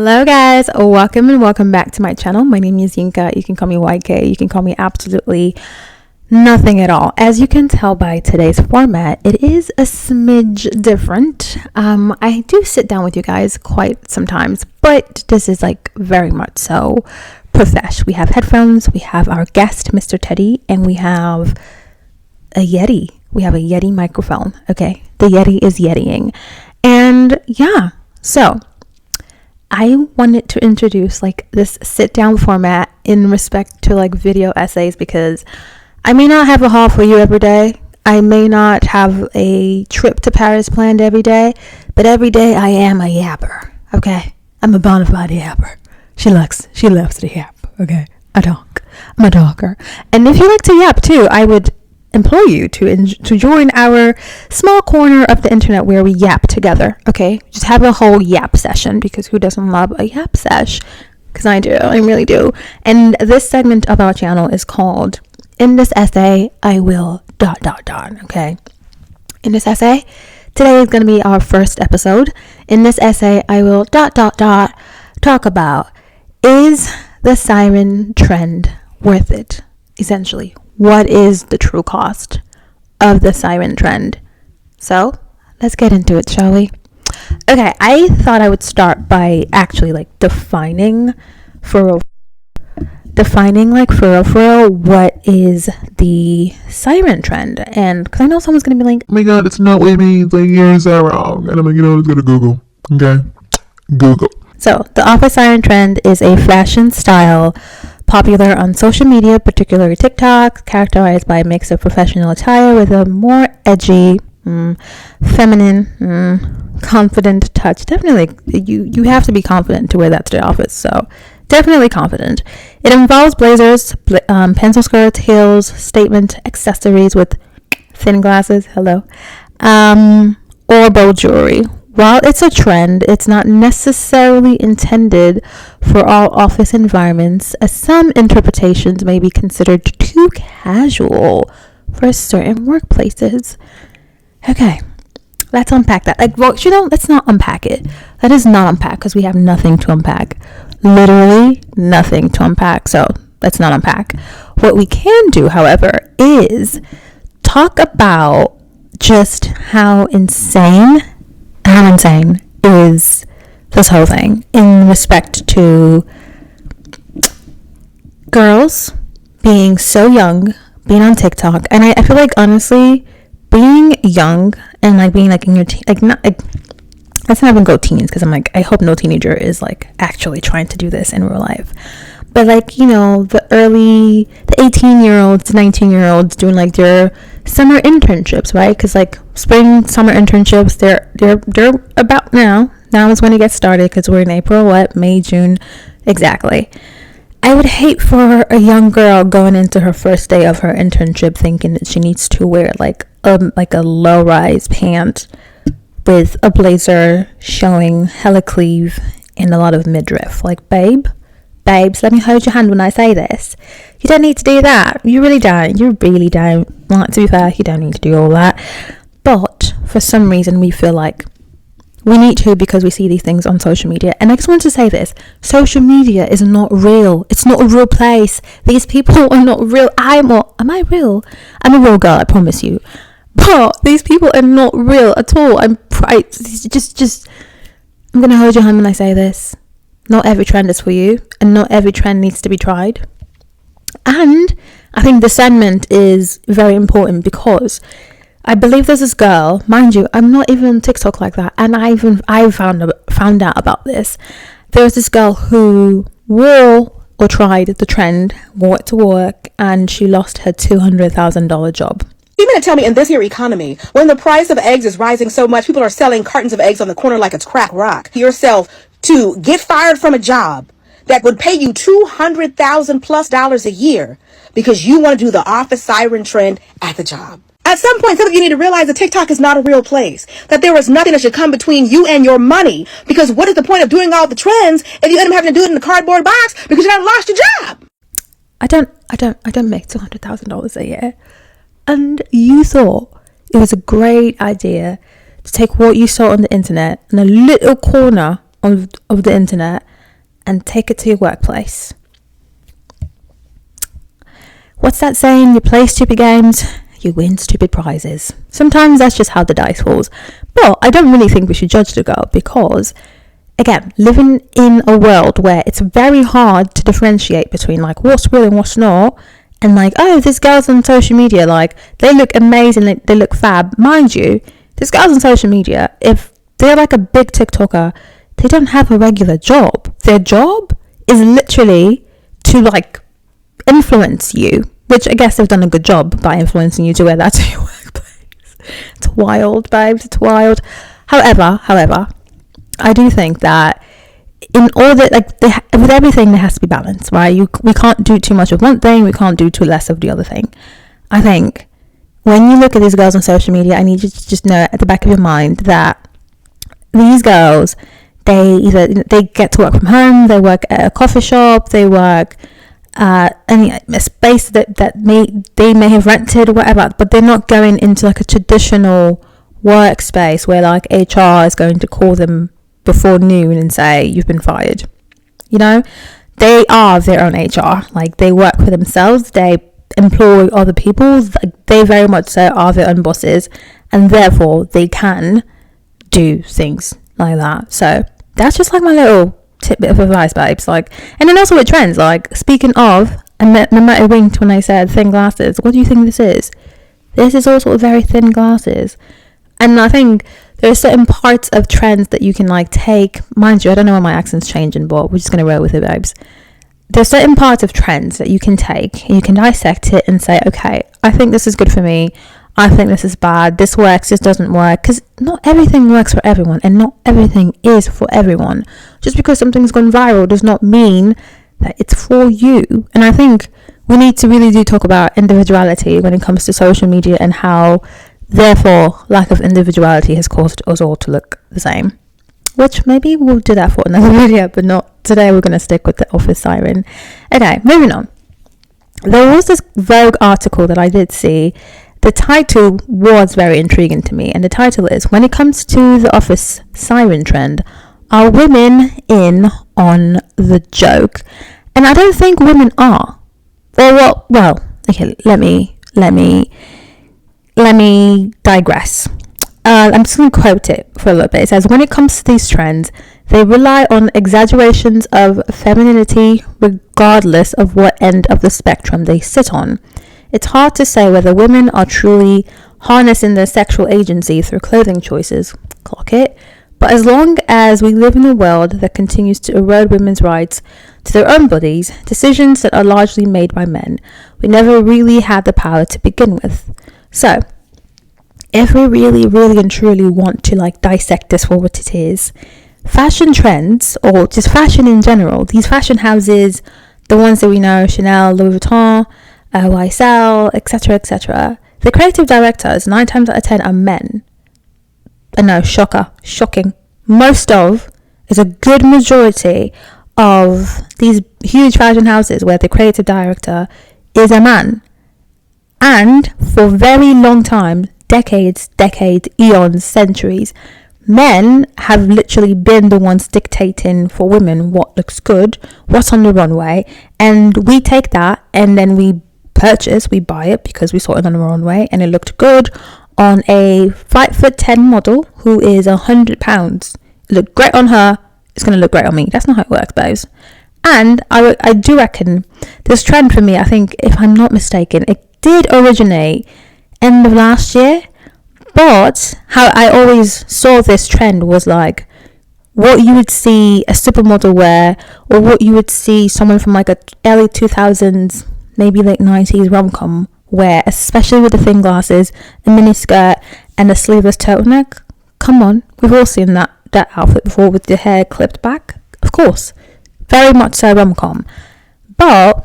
Hello guys, welcome back to my channel. My name is Yinka. You can call me YK. You can call me absolutely nothing at all. As you can tell by today's format, it is a smidge different. I do sit down with you guys quite sometimes, but this is like very much so profesh. We have headphones, we have our guest, Mr. Teddy, and we have a Yeti. We have a Yeti microphone, okay? The Yeti is Yetiing. And yeah, so I wanted to introduce like this sit down format in respect to like video essays, because I may not have a haul for you every day. I may not have a trip to Paris planned every day, but every day I am a yapper, okay? I'm a bona fide yapper. She loves to yap, okay? I'm a talker. And if you like to yap too, I would implore you to join our small corner of the internet where we yap together, okay? Just have a whole yap session, because who doesn't love a yap sesh? Because I really do. And this segment of our channel is called In This Essay I Will ... okay? In this essay, today is going to be our first episode. In this essay I will ... talk about, is the siren trend worth it? Essentially, what is the true cost of the siren trend? So let's get into it, shall we? Okay, I thought I would start by actually like defining for real what is the siren trend. And because I know someone's gonna be like, oh my god, that's not what it means, like you're so wrong. And I'm like, let's go to Google. Okay, Google. So the Office Siren trend is a fashion style popular on social media, particularly TikTok, characterized by a mix of professional attire with a more edgy, feminine, confident touch. Definitely, you have to be confident to wear that to the office, so definitely confident. It involves blazers, pencil skirts, heels, statement accessories with thin glasses, or bold jewelry. While it's a trend, it's not necessarily intended for all office environments, as some interpretations may be considered too casual for certain workplaces. Okay, let's unpack that. Let's not unpack it. Let us not unpack, because we have nothing to unpack. Literally nothing to unpack, so let's not unpack. What we can do, however, is talk about just how insane is this whole thing in respect to girls being so young, being on TikTok. And I feel like, honestly, being young and like being like in your let's not even go teens, because I'm like, I hope no teenager is like actually trying to do this in real life. But like, the 18-year-olds, 19-year-olds doing like their summer internships, right? Because like spring summer internships, they're about now is when it gets started, because we're in April, May, June, exactly. I would hate for a young girl going into her first day of her internship thinking that she needs to wear like a low-rise pant with a blazer showing hella cleave and a lot of midriff. Like, babes, let me hold your hand when I say this. You don't need to do that. You really don't. You really don't. Well, to be fair, you don't need to do all that. But for some reason, we feel like we need to, because we see these things on social media. And I just want to say this. Social media is not real. It's not a real place. These people are not real. Am I real? I'm a real girl, I promise you. But these people are not real at all. I'm going to hold your hand when I say this. Not every trend is for you, and not every trend needs to be tried. And I think discernment is very important, because I believe there's this girl, mind you, I'm not even on TikTok like that, and I found out about this. There's this girl who tried the trend, wore it to work, and she lost her $200,000 job. You mean to tell me in this here economy, when the price of eggs is rising so much, people are selling cartons of eggs on the corner like it's crack rock, yourself to get fired from a job that would pay you $200,000+ a year because you want to do the Office Siren trend at the job? At some point, some of you need to realize that TikTok is not a real place, that there is nothing that should come between you and your money, because what is the point of doing all the trends if you end up having to do it in a cardboard box because you done lost your job? I don't make $200,000 a year. And you thought it was a great idea to take what you saw on the internet in a little corner of the internet and take it to your workplace. What's that saying? You play stupid games, you win stupid prizes. Sometimes that's just how the dice falls. But I don't really think we should judge the girl, because, again, living in a world where it's very hard to differentiate between like what's real and what's not, and like, oh, these girls on social media, like, they look amazing, they look fab. Mind you, these girls on social media, if they're like a big TikToker, they don't have a regular job. Their job is literally to like influence you, which I guess they've done a good job by influencing you to wear that to your workplace. It's wild, babes, it's wild. However, I do think that in order, like, with everything there has to be balance, right? We can't do too much of one thing, we can't do too less of the other thing. I think when you look at these girls on social media, I need you to just know at the back of your mind that these girls, they get to work from home, they work at a coffee shop, they work a space that they may have rented or whatever, but they're not going into like a traditional workspace where like HR is going to call them before noon and say you've been fired. You know, they are their own HR. Like, they work for themselves, they employ other people, like, they very much so are their own bosses, and therefore they can do things like that. So that's just like my little tidbit of advice, babes. Like, and then also with trends, like, speaking of, I might have winked when I said thin glasses. What do you think this is? This is also very thin glasses. And I think there are certain parts of trends that you can like take. Mind you, I don't know when my accent's changing, but we're just going to roll with it, babes. There's certain parts of trends that you can take, you can dissect it and say, okay, I think this is good for me, I think this is bad, this works, this doesn't work, because not everything works for everyone, and not everything is for everyone. Just because something's gone viral does not mean that it's for you. And I think we need to really do talk about individuality when it comes to social media, and how therefore lack of individuality has caused us all to look the same, which maybe we'll do that for another video, but not today. We're going to stick with the Office Siren. Okay, moving on. There was this Vogue article that I did see. The title was very intriguing to me, and the title is, when it comes to the Office Siren trend, are women in on the joke? And I don't think women are. Or well, okay, let me digress. I'm just going to quote it for a little bit. It says, when it comes to these trends, they rely on exaggerations of femininity regardless of what end of the spectrum they sit on. It's hard to say whether women are truly harnessing their sexual agency through clothing choices. Clock it. But as long as we live in a world that continues to erode women's rights to their own bodies, decisions that are largely made by men, we never really had the power to begin with. So, if we really, really and truly want to like dissect this for what it is, fashion trends, or just fashion in general, these fashion houses, the ones that we know, Chanel, Louis Vuitton, YSL, etc., the creative directors 9 times out of 10 are men. I know, shocking. Most of, is a good majority of these huge fashion houses where the creative director is a man. And for very long time, decades, eons, centuries, men have literally been the ones dictating for women what looks good, what's on the runway, and we take that and then we buy it because we saw it on the runway and it looked good on a 5'10" model who is 100 pounds. It looked great on her, it's going to look great on me. That's not how it works, babes. And I do reckon this trend for me, I think, if I'm not mistaken, it did originate end of last year, but how I always saw this trend was like what you would see a supermodel wear, or what you would see someone from like a early 2000s, maybe late 90s rom-com wear, especially with the thin glasses, a mini skirt and a sleeveless turtleneck. Come on, we've all seen that outfit before, with the hair clipped back. Of course, very much so rom-com. But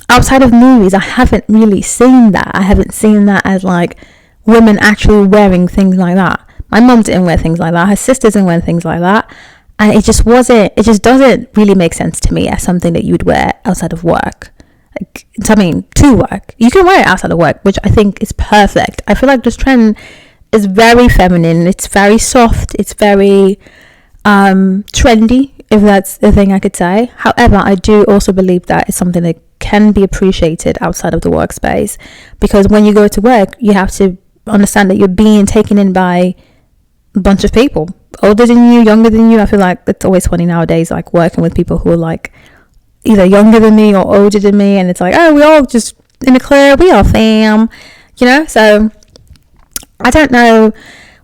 outside of movies, I haven't really seen that. I haven't seen that as like women actually wearing things like that. My mum didn't wear things like that. Her sisters didn't wear things like that. And it just doesn't really make sense to me as something that you'd wear outside of work. Like, to work. You can wear it outside of work, which I think is perfect. I feel like this trend is very feminine. It's very soft. It's very trendy. if that's the thing I could say. However, I do also believe that it's something that can be appreciated outside of the workspace, because when you go to work, you have to understand that you're being taken in by a bunch of people, older than you, younger than you. I feel like it's always funny nowadays, like working with people who are like either younger than me or older than me, and it's like, oh, we all just in a club, we all fam, you know. So I don't know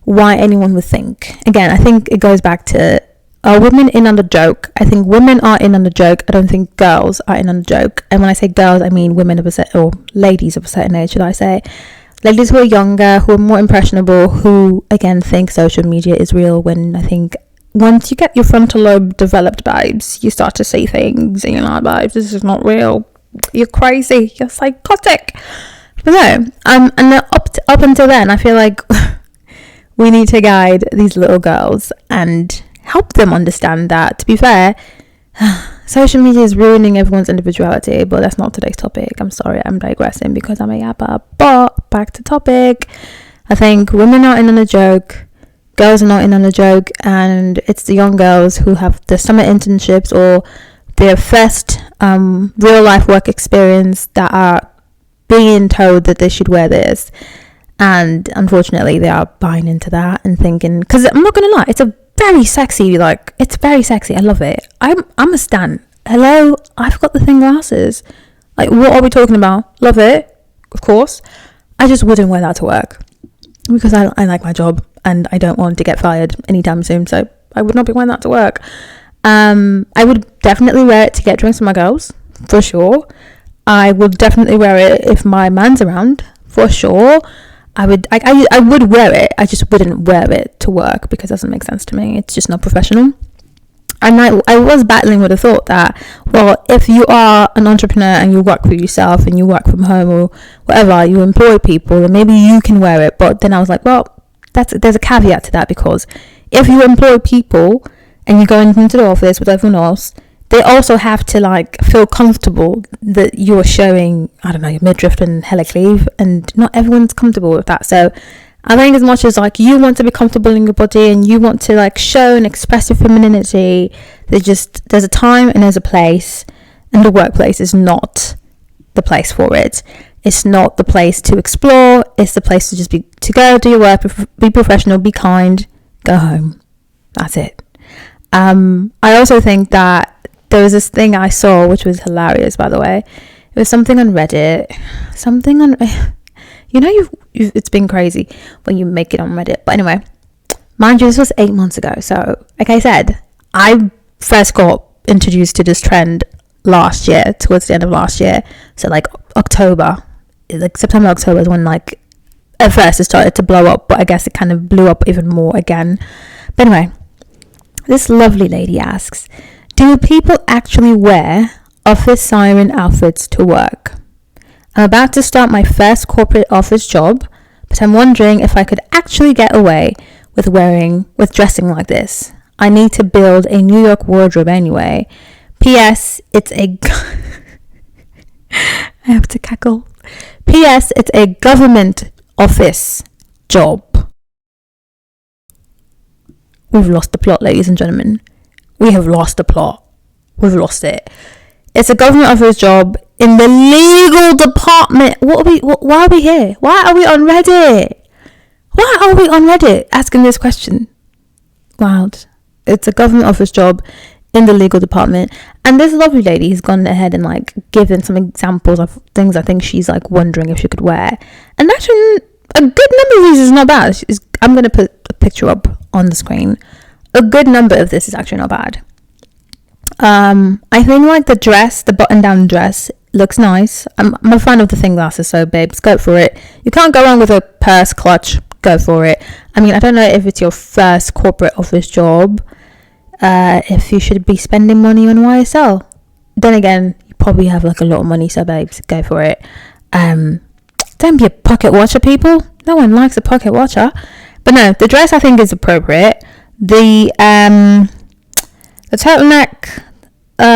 why anyone would think. Again, I think it goes back to, are women in on the joke? I think women are in on the joke. I don't think girls are in on the joke. And when I say girls, I mean women of a certain, or ladies of a certain age, should I say. Ladies who are younger, who are more impressionable, who, again, think social media is real, when I think once you get your frontal lobe developed, babes, you start to see things and you're like, babes, this is not real. You're crazy. You're psychotic. But no, and up until then, I feel like we need to guide these little girls and help them understand that, to be fair, social media is ruining everyone's individuality. But that's not today's topic. I'm sorry, I'm digressing because I'm a yapper. But back to topic. I think women are in on a joke, girls are not in on a joke, and it's the young girls who have the summer internships or their first real life work experience that are being told that they should wear this. And unfortunately, they are buying into that and thinking, because I'm not gonna lie, it's very sexy. I love it. I'm a stan. Hello, I've got the thin glasses. Like, what are we talking about? Love it, of course. I just wouldn't wear that to work because I like my job and I don't want to get fired anytime soon. So I would not be wearing that to work. I would definitely wear it to get drinks with my girls, for sure. I would definitely wear it if my man's around, for sure. I would wear it. I just wouldn't wear it to work because it doesn't make sense to me. It's just not professional. And I was battling with the thought that, well, if you are an entrepreneur and you work for yourself and you work from home or whatever, you employ people, then maybe you can wear it. But then I was like, well, there's a caveat to that, because if you employ people and you go into the office with everyone else, they also have to like feel comfortable that you're showing, I don't know, your midriff and hella cleave, and not everyone's comfortable with that. So I think as much as like you want to be comfortable in your body and you want to like show and express your femininity, there's a time and there's a place, and the workplace is not the place for it. It's not the place to explore. It's the place to just to go do your work, be professional, be kind, go home. That's it. I also think that there was this thing I saw, which was hilarious, by the way. It was something on Reddit. It's been crazy when you make it on Reddit. But anyway, mind you, this was 8 months ago. So, like I said, I first got introduced to this trend last year, towards the end of last year. So, like October, like September, October is when, like, at first it started to blow up. But I guess it kind of blew up even more again. But anyway, this lovely lady asks, do people actually wear Office Siren outfits to work? I'm about to start my first corporate office job, but I'm wondering if I could actually get away with dressing like this. I need to build a New York wardrobe anyway. P.S. It's a... I have to cackle. P.S. It's a government office job. We've lost the plot, ladies and gentlemen. We have lost the plot. We've lost it. It's a government office job in the legal department. Why are we here? Why are we on Reddit? Why are we on Reddit asking this question? Wild. It's a government office job in the legal department. And this lovely lady has gone ahead and like given some examples of things I think she's like wondering if she could wear. And actually, a good number of these is not bad. I'm going to put a picture up on the screen. A good number of this is actually not bad. I think like the button-down dress looks nice. I'm a fan of the thin glasses, so babes, go for it. You can't go wrong with a purse clutch. Go for it. I mean, I don't know if it's your first corporate office job, if you should be spending money on YSL. Then again, you probably have like a lot of money, so babes, go for it. Don't be a pocket watcher, people. No one likes a pocket watcher. But no, the dress I think is appropriate. The turtleneck,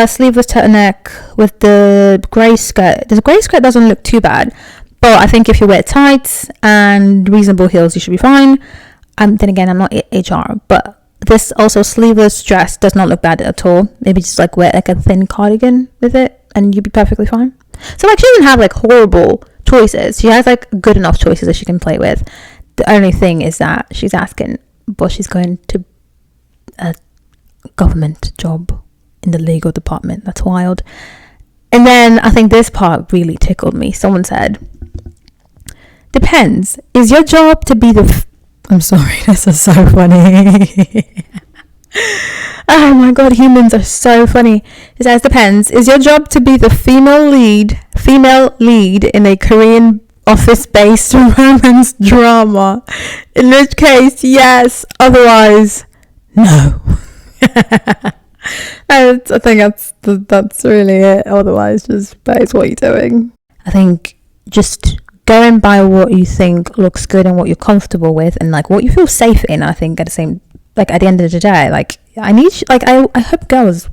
sleeveless turtleneck with the grey skirt. The grey skirt doesn't look too bad, but I think if you wear tights and reasonable heels, you should be fine. Then again, I'm not HR, but This also sleeveless dress does not look bad at all. Maybe just like wear like a thin cardigan with it and you'd be perfectly fine. So like she doesn't have like horrible choices. She has like good enough choices that she can play with. The only thing is that she's asking, but she's going to a government job in the legal department. That's wild. And then I think this part really tickled me. Someone said, depends. Is your job to be the... I'm sorry, this is so funny. Oh my god, humans are so funny. It says, depends. Is your job to be the female lead in a Korean office-based romance drama? In which case, yes. Otherwise, no. I think that's really it. Otherwise, just base what you're doing. I think just going by what you think looks good and what you're comfortable with and like what you feel safe in. I think at the end of the day, like I hope girls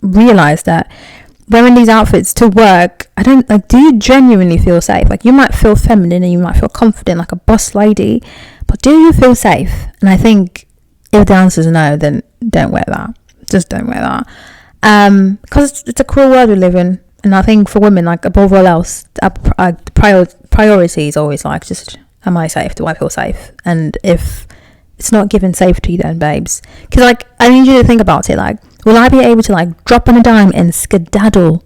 realize that wearing these outfits to work, do you genuinely feel safe? Like you might feel feminine and you might feel confident like a boss lady, but do you feel safe? And I think if the answer is no, then don't wear that. Just don't wear that. Because it's a cruel world we live in. And I think for women, like above all else, priority is always like, just, am I safe? Do I feel safe? And if it's not giving safety, then babes, because like I need you to think about it. Like, will I be able to like drop on a dime and skedaddle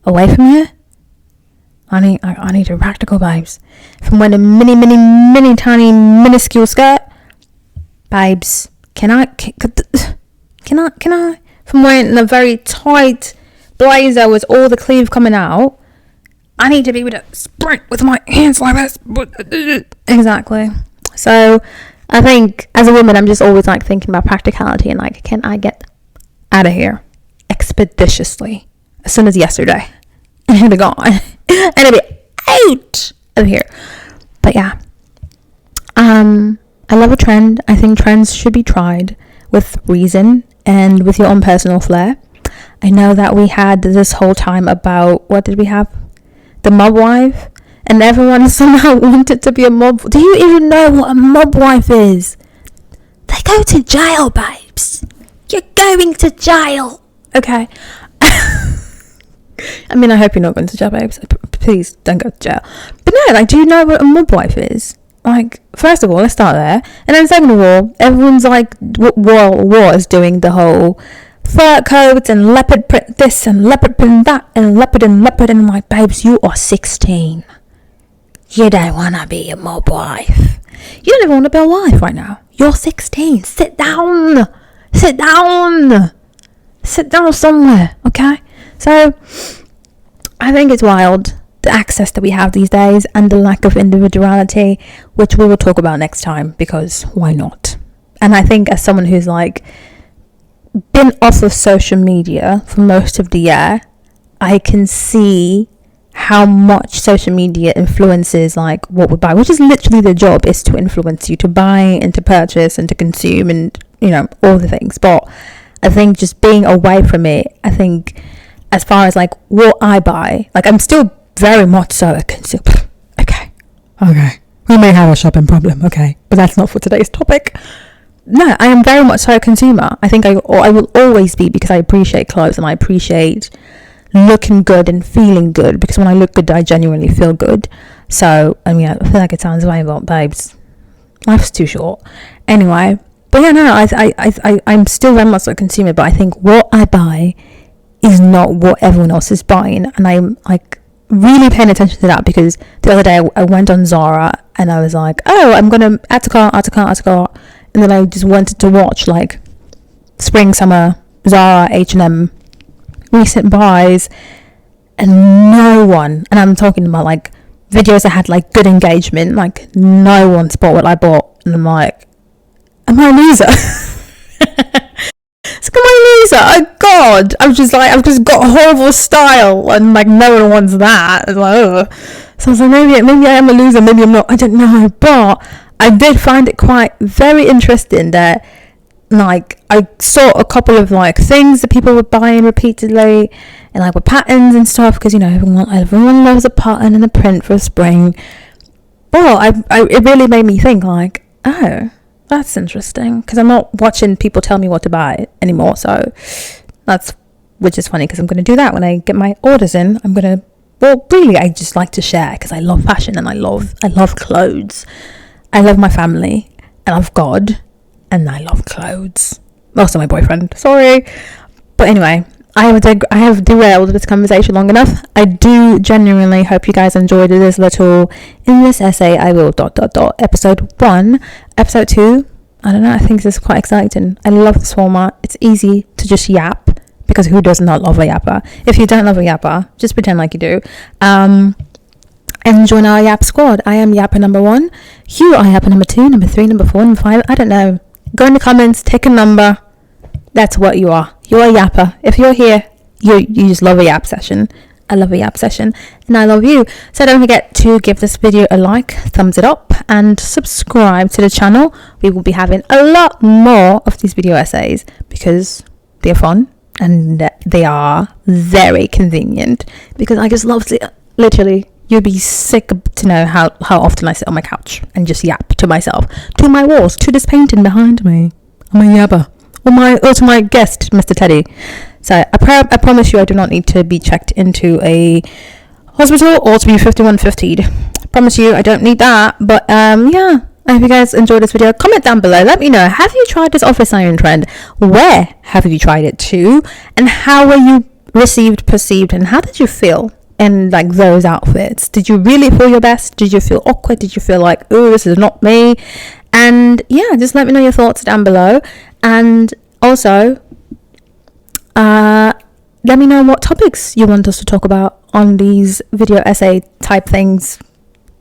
away from you? I need a practical, babes. From wearing a mini tiny minuscule skirt, babes. Can I? From wearing a very tight blazer with all the sleeve coming out, I need to be able to sprint with my hands like this. Exactly. So I think as a woman, I'm just always like thinking about practicality and like, can I get out of here expeditiously as soon as yesterday? And it'll be gone. And it'll be out of here. But yeah. I love a trend. I think trends should be tried with reason and with your own personal flair. I know that we had this whole time about, what did we have? The mob wife. And everyone somehow wanted to be a mob. Do you even know what a mob wife is? They go to jail, babes. You're going to jail. Okay. I mean, I hope you're not going to jail, babes. Please don't go to jail. But no, like, do you know what a mob wife is? Like, first of all, let's start there. And then second of all, everyone's like, was doing the whole fur coats and leopard print this and leopard print that and leopard. And I'm like, babes, you are 16. You don't want to be a mob wife. You don't even want to be a wife right now. You're 16. Sit down. Sit down somewhere, okay? So, I think it's wild, the access that we have these days and the lack of individuality, which we will talk about next time, because why not? And I think as someone who's like been off of social media for most of the year, I can see how much social media influences like what we buy, which is literally the job, is to influence you to buy and to purchase and to consume and, you know, all the things. But I think just being away from it, I think as far as like what I buy, like I'm still very much so a consumer. Okay, we may have a shopping problem, okay, but that's not for today's topic. No, I am very much so a consumer. I think I will always be, because I appreciate clothes and I appreciate looking good and feeling good, because when I look good I genuinely feel good. So I mean, I feel like it sounds way, but babes, life's too short anyway. But yeah, no, I'm still very much a consumer, but I think what I buy is not what everyone else is buying, and I'm like really paying attention to that, because the other day I went on Zara and I was like, oh, I'm gonna add to cart, and then I just wanted to watch like spring, summer, Zara, H&M recent buys, and no one, and I'm talking about like videos that had like good engagement, like no one bought what I bought, and I'm like, am I a loser? It's like, am I a loser? Oh god, I've just got horrible style, and like no one wants that. It's like, ugh. So I was like, maybe I am a loser, maybe I'm not, I don't know. But I did find it quite very interesting that like I saw a couple of like things that people were buying repeatedly, and like with patterns and stuff, because you know everyone loves a pattern and a print for spring. But it really made me think like, oh, that's interesting, because I'm not watching people tell me what to buy anymore. So which is funny, because I'm going to do that when I get my orders in. Really, I just like to share, because I love fashion and I love clothes. I love my family, and I love God, and I love clothes. Also my boyfriend, sorry. But anyway, I have derailed this conversation long enough. I do genuinely hope you guys enjoyed this little, in this essay I will ... episode 1. Episode 2, I don't know, I think this is quite exciting. I love this format. It's easy to just yap, because who does not love a yapper? If you don't love a yapper, just pretend like you do. And join our yap squad. I am yapper number 1. You are yapper number 2, number 3, number 4, number 5. I don't know. Go in the comments, take a number. That's what you are. You're a yapper. If you're here, you just love a yap session. I love a yap session, and I love you. So don't forget to give this video a like, thumbs it up, and subscribe to the channel. We will be having a lot more of these video essays, because they're fun and they are very convenient, because I just love to, literally, you'd be sick to know how often I sit on my couch and just yap to myself, to my walls, to this painting behind me. I'm a yapper. Or to my guest, Mr. Teddy. So I promise you, I do not need to be checked into a hospital or to be 5150'd. I promise you, I don't need that. But yeah, I hope you guys enjoyed this video. Comment down below. Let me know, have you tried this Office Siren trend? Where have you tried it to? And how were you perceived, and how did you feel in like those outfits? Did you really feel your best? Did you feel awkward? Did you feel like, oh, this is not me? And yeah, just let me know your thoughts down below. And also, let me know what topics you want us to talk about on these video essay type things.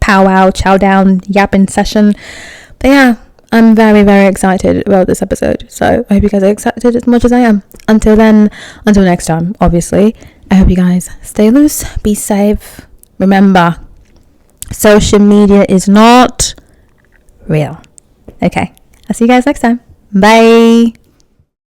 Powwow, chow down, yapping session. But yeah, I'm very, very excited about this episode. So I hope you guys are excited as much as I am. Until next time, obviously, I hope you guys stay loose, be safe. Remember, social media is not real. Okay, I'll see you guys next time. Bye.